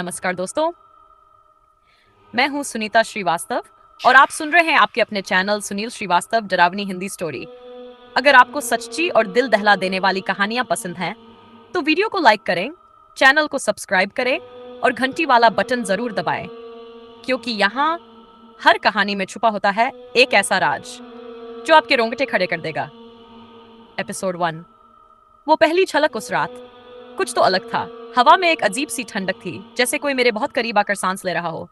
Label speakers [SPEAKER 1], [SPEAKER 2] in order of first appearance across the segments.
[SPEAKER 1] नमस्कार दोस्तों, मैं हूं सुनीता श्रीवास्तव और आप सुन रहे हैं आपके अपने चैनल सुनील श्रीवास्तव डरावनी हिंदी स्टोरी। अगर आपको सच्ची और दिल दहला देने वाली कहानियां पसंद हैं, तो वीडियो को लाइक करें, चैनल को सब्सक्राइब करें और घंटी वाला बटन जरूर दबाएं, क्योंकि यहाँ हर कहानी में छुपा होता है एक ऐसा राज जो आपके रोंगटे खड़े कर देगा। एपिसोड 1। वो पहली झलक उस रात कुछ तो अलग था। हवा में एक अजीब सी ठंडक थी, जैसे कोई मेरे बहुत करीब आकर सांस ले रहा हो।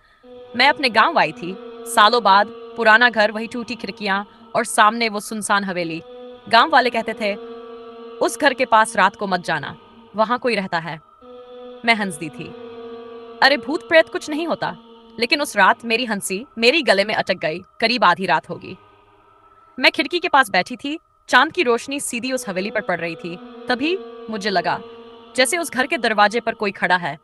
[SPEAKER 1] मैं अपने गांव आई थी, सालों बाद। पुराना घर, वही टूटी खिड़कियां और सामने वो सुनसान हवेली। गांव वाले कहते थे, उस घर के पास रात को मत जाना, वहां कोई रहता है। मैं हंस दी थी, अरे भूत प्रेत कुछ नहीं होता। लेकिन उस रात मेरी हंसी मेरी गले में अटक गई। करीब आधी रात होगी। मैं खिड़की के पास बैठी थी, चांद की रोशनी सीधी उस हवेली पर पड़ रही थी। तभी मुझे लगा जैसे उस घर के दरवाजे पर कोई खड़ा है।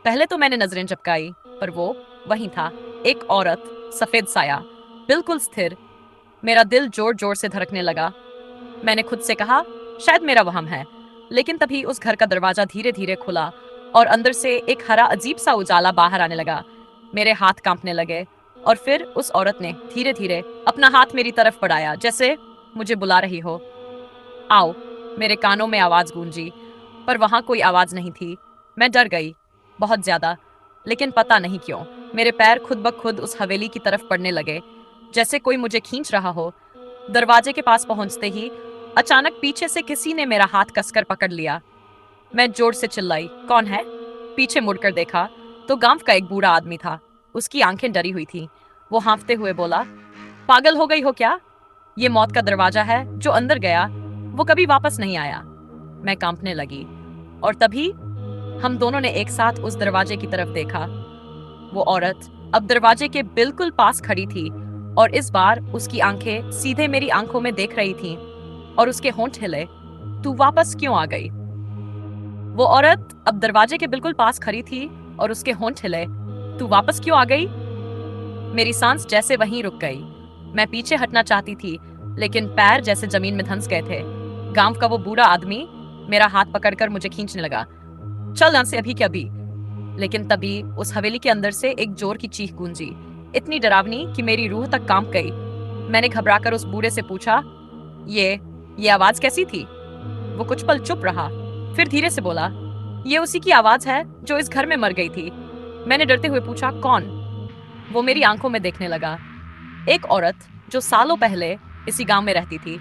[SPEAKER 1] पहले तो मैंने नजरें झपकाई, पर वो वहीं था, एक औरत, सफेद साया, बिल्कुल स्थिर। मेरा दिल जोर जोर से धड़कने लगा। मैंने खुद से कहा, शायद मेरा वहम है। लेकिन तभी उस घर का दरवाजा धीरे धीरे खुला और अंदर से एक हरा अजीब सा उजाला बाहर आने लगा। मेरे हाथ कांपने लगे और फिर उस औरत ने धीरे धीरे अपना हाथ मेरी तरफ बढ़ाया, जैसे मुझे बुला रही हो। आओ। मेरे कानों में आवाज गूंजी, पर वहां कोई आवाज नहीं थी। मैं डर गई, बहुत ज्यादा। लेकिन पता नहीं क्यों मेरे पैर खुद ब खुद उस हवेली की तरफ पड़ने लगे, जैसे कोई मुझे खींच रहा हो। दरवाजे के पास पहुंचते ही अचानक पीछे से किसी ने मेरा हाथ कसकर पकड़ लिया। मैं जोर से चिल्लाई, कौन है? पीछे मुड़कर देखा तो गांव का एक बूढ़ा आदमी था। उसकी आंखें डरी हुई थी। वो हाँफते हुए बोला, पागल हो गई हो क्या? ये मौत का दरवाजा है, जो अंदर गया वो कभी वापस नहीं आया। मैं कांपने लगी और तभी हम दोनों ने एक साथ उस दरवाजे की तरफ देखा। वो औरत अब दरवाजे के बिल्कुल पास खड़ी थी और इस बार उसकी आंखें सीधे मेरी आंखों में देख रही थीं और उसके होंठ हिले। तू वापस क्यों आ गई? वो औरत अब दरवाजे के बिल्कुल पास खड़ी थी और उसके होंठ हिले। तू वापस क्यों आ गई? मेरी सांस जैसे वहीं रुक गई। मैं पीछे हटना चाहती थी, लेकिन पैर जैसे जमीन में धंस गए थे। गांव का वो बूढ़ा आदमी मेरा हाथ पकड़कर मुझे खींचने लगा। चल यहां से अभी के अभी। लेकिन तभी उस हवेली के अंदर से एक जोर की चीख गूंजी, इतनी डरावनी कि मेरी रूह तक कांप गई। मैंने घबराकर उस बूढ़े से पूछा, ये आवाज कैसी थी? वो कुछ पल चुप रहा, फिर धीरे से बोला, ये उसी की आवाज है जो इस घर में मर गई थी। मैंने डरते हुए पूछा, कौन? वो मेरी आंखों में देखने लगा। एक औरत जो सालों पहले इसी गांव में रहती थी।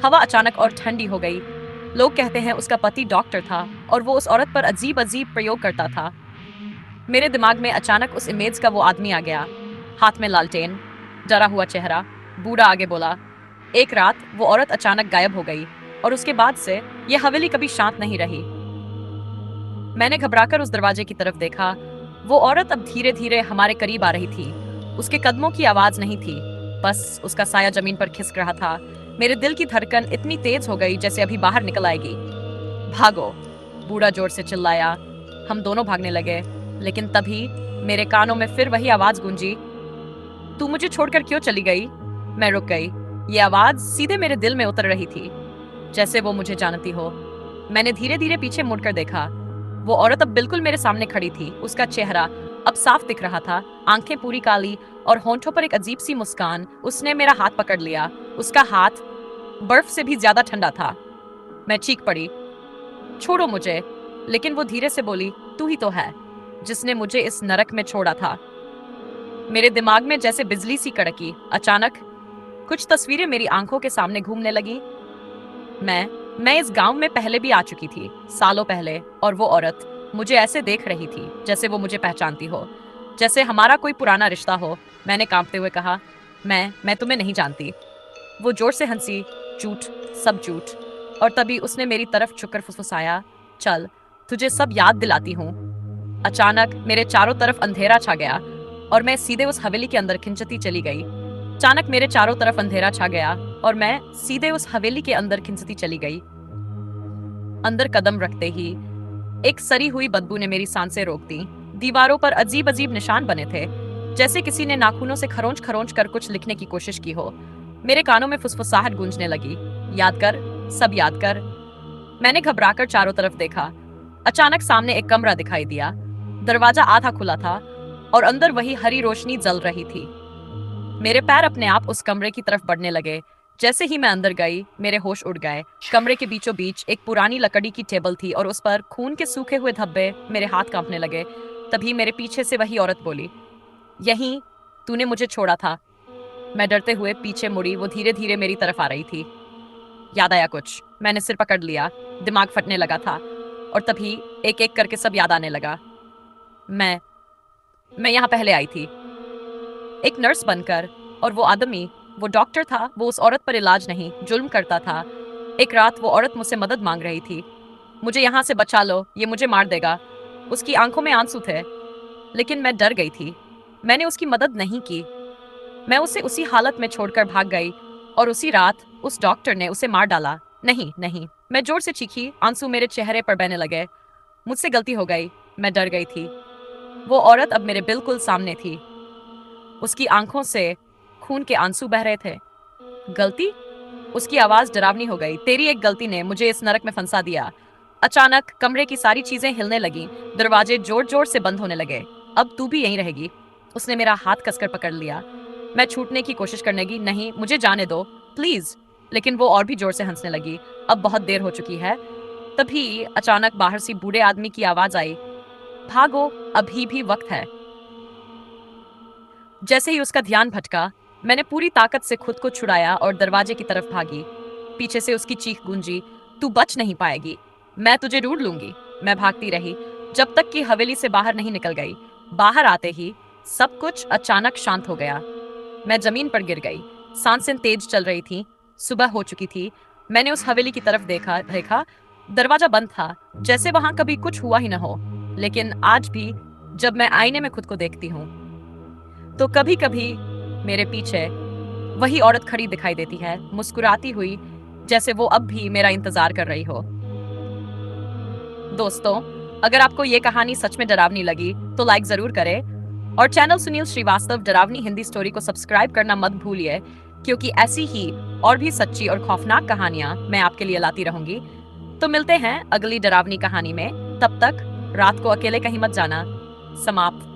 [SPEAKER 1] हवा अचानक और ठंडी हो गई। लोग कहते हैं उसका पति डॉक्टर था और वो उस औरत पर अजीब अजीब प्रयोग करता था। मेरे दिमाग में अचानक उस इमेज का वो आदमी आ गया, हाथ में लालटेन, डरा हुआ चेहरा। बूढ़ा आगे बोला, एक रात वो औरत अचानक गायब हो गई और उसके बाद से यह हवेली कभी शांत नहीं रही। मैंने घबराकर उस दरवाजे की तरफ देखा। वो औरत अब धीरे धीरे हमारे करीब आ रही थी। उसके कदमों की आवाज नहीं थी, बस उसका साया जमीन पर खिसक रहा था। मेरे दिल की धड़कन इतनी तेज हो गई जैसे अभी बाहर निकल आएगी। भागो! बूढ़ा जोर से चिल्लाया। हम दोनों भागने लगे, लेकिन तभी मेरे कानों में फिर वही आवाज गूंजी, तू मुझे छोड़कर क्यों चली गई? मैं रुक गई। ये आवाज सीधे मेरे दिल में उतर रही थी, जैसे वो मुझे जानती हो। मैंने धीरे धीरे पीछे मुड़कर देखा। वो औरत अब बिल्कुल मेरे सामने खड़ी थी। उसका चेहरा अब साफ दिख रहा था, आंखें पूरी काली और होंठों पर एक अजीब सी मुस्कान। उसने मेरा हाथ पकड़ लिया। उसका हाथ बर्फ से भी ज्यादा ठंडा था। मैं चीख पड़ी, छोड़ो मुझे। लेकिन वो धीरे से बोली, तू ही तो है जिसने मुझे इस नरक में छोड़ा था। मेरे दिमाग में जैसे बिजली सी कड़की। अचानक कुछ तस्वीरें मेरी आंखों के सामने घूमने लगी। मैं इस गांव में पहले भी आ चुकी थी, सालों पहले, और वो औरत मुझे ऐसे देख रही थी जैसे वो मुझे पहचानती हो, जैसे हमारा कोई पुराना रिश्ता हो। मैंने कांपते हुए कहा, मैं तुम्हें नहीं जानती। वो जोर से हंसी, झूठ, सब झूठ। और तभी उसने मेरी तरफ झुककर फुसफुसाया, चल तुझे सब याद दिलाती हूँ। अचानक मेरे चारों तरफ अंधेरा छा गया और मैं सीधे उस हवेली के अंदर खिंचती चली गई। अचानक मेरे चारों तरफ अंधेरा छा गया और मैं सीधे उस हवेली के अंदर खिंचती चली गई। अंदर कदम रखते ही एक सड़ी हुई बदबू ने मेरी सांसें रोक दी। दीवारों पर अजीब अजीब निशान बने थे, जैसे किसी ने नाखूनों से खरोंच खरोंच कर कुछ लिखने की कोशिश की हो। मेरे कानों में फुसफुसाहट गूंजने लगी, याद कर, सब याद कर। मैंने घबराकर चारों तरफ देखा। अचानक सामने एक कमरा दिखाई दिया। दरवाजा आधा खुला था और अंदर वही हरी रोशनी जल रही थी। मेरे पैर अपने आप उस कमरे की तरफ बढ़ने लगे। जैसे ही मैं अंदर गई, मेरे होश उड़ गए। कमरे के बीचों बीच एक पुरानी लकड़ी की टेबल थी और उस पर खून के सूखे हुए धब्बे। मेरे हाथ कांपने लगे। तभी मेरे पीछे से वही औरत बोली, यहीं तूने मुझे छोड़ा था। मैं डरते हुए पीछे मुड़ी। वो धीरे धीरे मेरी तरफ आ रही थी। याद आया कुछ? मैंने सिर पकड़ लिया। दिमाग फटने लगा था और तभी एक एक करके सब याद आने लगा। मैं मैं यहाँ पहले आई थी, एक नर्स बनकर। और वो आदमी, वो डॉक्टर था, वो उस औरत पर इलाज नहीं, जुल्म करता था। एक रात वो औरत मुझसे मदद मांग रही थी। मुझे यहाँ से बचा लो, ये मुझे मार देगा। उसकी आंखों में आंसू थे, लेकिन मैं डर गई थी। मैंने उसकी मदद नहीं की। मैं उसे उसी हालत में छोड़कर भाग गई और उसी रात उस डॉक्टर ने उसे मार डाला। नहीं नहीं, मैं जोर से चीखी। आंसू मेरे चेहरे पर बहने लगे। मुझसे गलती हो गई। मैं डर गई थी। वो औरत अब मेरे बिल्कुल सामने थी। उसकी आंखों से खून के आंसू बह रहे थे। गलती? उसकी आवाज डरावनी हो गई। तेरी एक गलती ने मुझे इस नरक में फंसा दिया। अचानक कमरे की सारी चीजें हिलने लगी। दरवाजे जोर जोर से बंद होने लगे। अब तू भी यहीं रहेगी। उसने मेरा हाथ कसकर पकड़ लिया। मैं छूटने की कोशिश करने लगी। नहीं, मुझे जाने दो प्लीज। लेकिन वो और भी जोर से हंसने लगी। अब बहुत देर हो चुकी है। तभी अचानक बाहर से बूढ़े आदमी की आवाज आई, भागो, अभी भी वक्त है। जैसे ही उसका ध्यान भटका, मैंने पूरी ताकत से खुद को छुड़ाया और दरवाजे की तरफ भागी। पीछे से उसकी चीख गूंजी, तू बच नहीं पाएगी, मैं तुझे ढूंढ लूंगी। मैं भागती रही जब तक कि हवेली से बाहर नहीं निकल गई। बाहर आते ही सब कुछ अचानक शांत हो गया। मैं जमीन पर गिर गई। सांसें तेज चल रही थी। सुबह हो चुकी थी। मैंने उस हवेली की तरफ देखा देखा दरवाजा बंद था, जैसे वहां कभी कुछ हुआ ही न हो। लेकिन आज भी जब मैं आईने में खुद को देखती हूँ, तो कभी कभी मेरे पीछे वही औरत खड़ी दिखाई देती है, मुस्कुराती हुई, जैसे वो अब भी मेरा इंतजार कर रही हो। दोस्तों, अगर आपको ये कहानी सच में डरावनी लगी तो लाइक जरूर करें और चैनल सुनील श्रीवास्तव डरावनी हिंदी स्टोरी को सब्सक्राइब करना मत भूलिए, क्योंकि ऐसी ही और भी सच्ची और खौफनाक कहानियां मैं आपके लिए लाती रहूंगी। तो मिलते हैं अगली डरावनी कहानी में। तब तक रात को अकेले कहीं मत जाना। समाप्त।